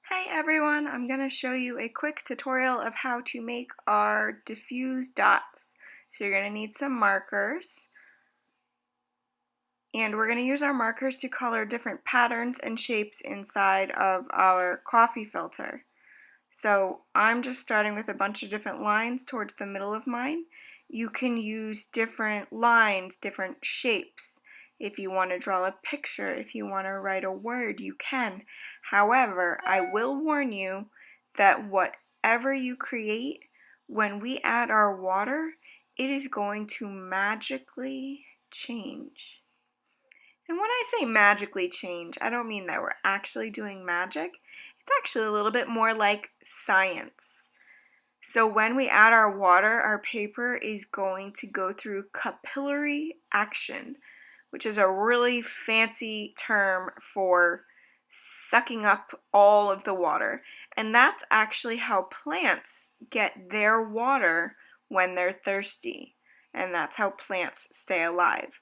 Hey everyone, I'm going to show you a quick tutorial of how to make our diffuse dots. So you're going to need some markers, and we're going to use our markers to color different patterns and shapes inside of our coffee filter. So I'm just starting with a bunch of different lines towards the middle of mine. You can use different lines, different shapes. If you want to draw a picture, if you want to write a word, you can. However, I will warn you that whatever you create, when we add our water, it is going to magically change. And when I say magically change, I don't mean that we're actually doing magic. It's actually a little bit more like science. So when we add our water, our paper is going to go through capillary action, which is a really fancy term for sucking up all of the water. And that's actually how plants get their water when they're thirsty. And that's how plants stay alive.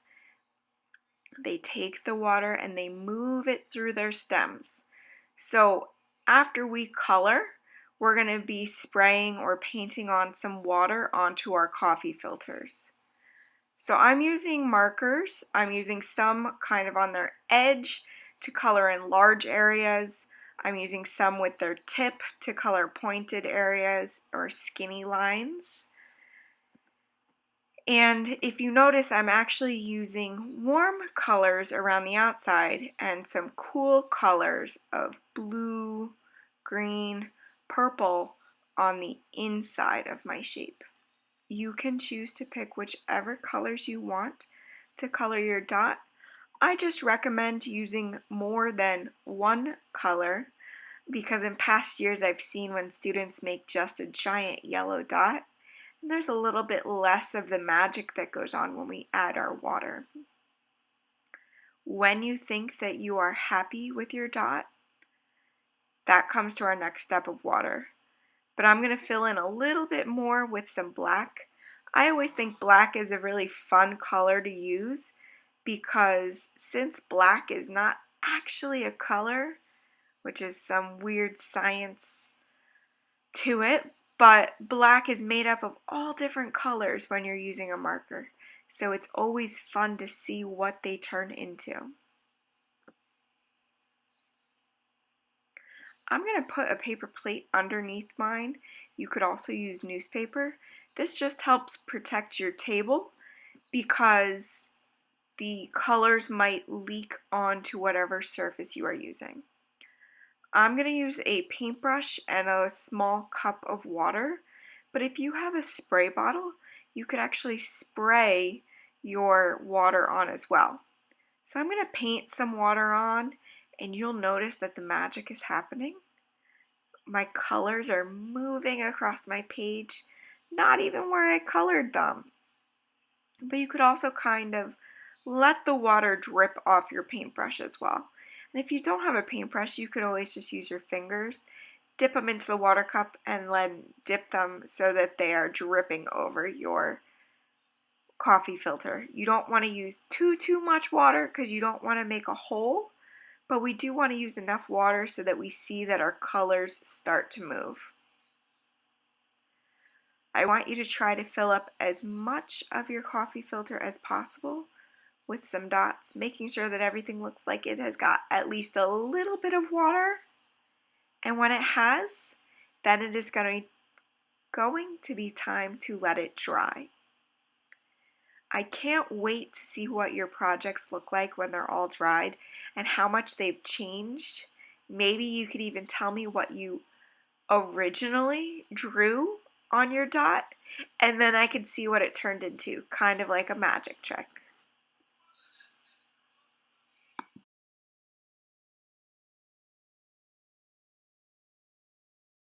They take the water and they move it through their stems. So after we color, we're going to be spraying or painting on some water onto our coffee filters. So I'm using markers. I'm using some kind of on their edge to color in large areas. I'm using some with their tip to color pointed areas or skinny lines. And if you notice, I'm actually using warm colors around the outside and some cool colors of blue, green, purple on the inside of my shape. You can choose to pick whichever colors you want to color your dot. I just recommend using more than one color because in past years I've seen when students make just a giant yellow dot, there's a little bit less of the magic that goes on when we add our water. When you think that you are happy with your dot, that comes to our next step of water. But I'm going to fill in a little bit more with some black. I always think black is a really fun color to use because since black is not actually a color, which is some weird science to it, but black is made up of all different colors when you're using a marker. So it's always fun to see what they turn into. I'm going to put a paper plate underneath mine. You could also use newspaper. This just helps protect your table because the colors might leak onto whatever surface you are using. I'm going to use a paintbrush and a small cup of water, but if you have a spray bottle, you could actually spray your water on as well. So I'm going to paint some water on, and you'll notice that the magic is happening. My colors are moving across my page, not even where I colored them. But you could also kind of let the water drip off your paintbrush as well. And if you don't have a paintbrush, you could always just use your fingers, dip them into the water cup, and then dip them so that they are dripping over your coffee filter. You don't want to use too much water because you don't want to make a hole, but we do want to use enough water so that we see that our colors start to move. I want you to try to fill up as much of your coffee filter as possible with some dots, making sure that everything looks like it has got at least a little bit of water. And when it has, then it is going to be time to let it dry. I can't wait to see what your projects look like when they're all dried and how much they've changed. Maybe you could even tell me what you originally drew on your dot, and then I could see what it turned into, kind of like a magic trick.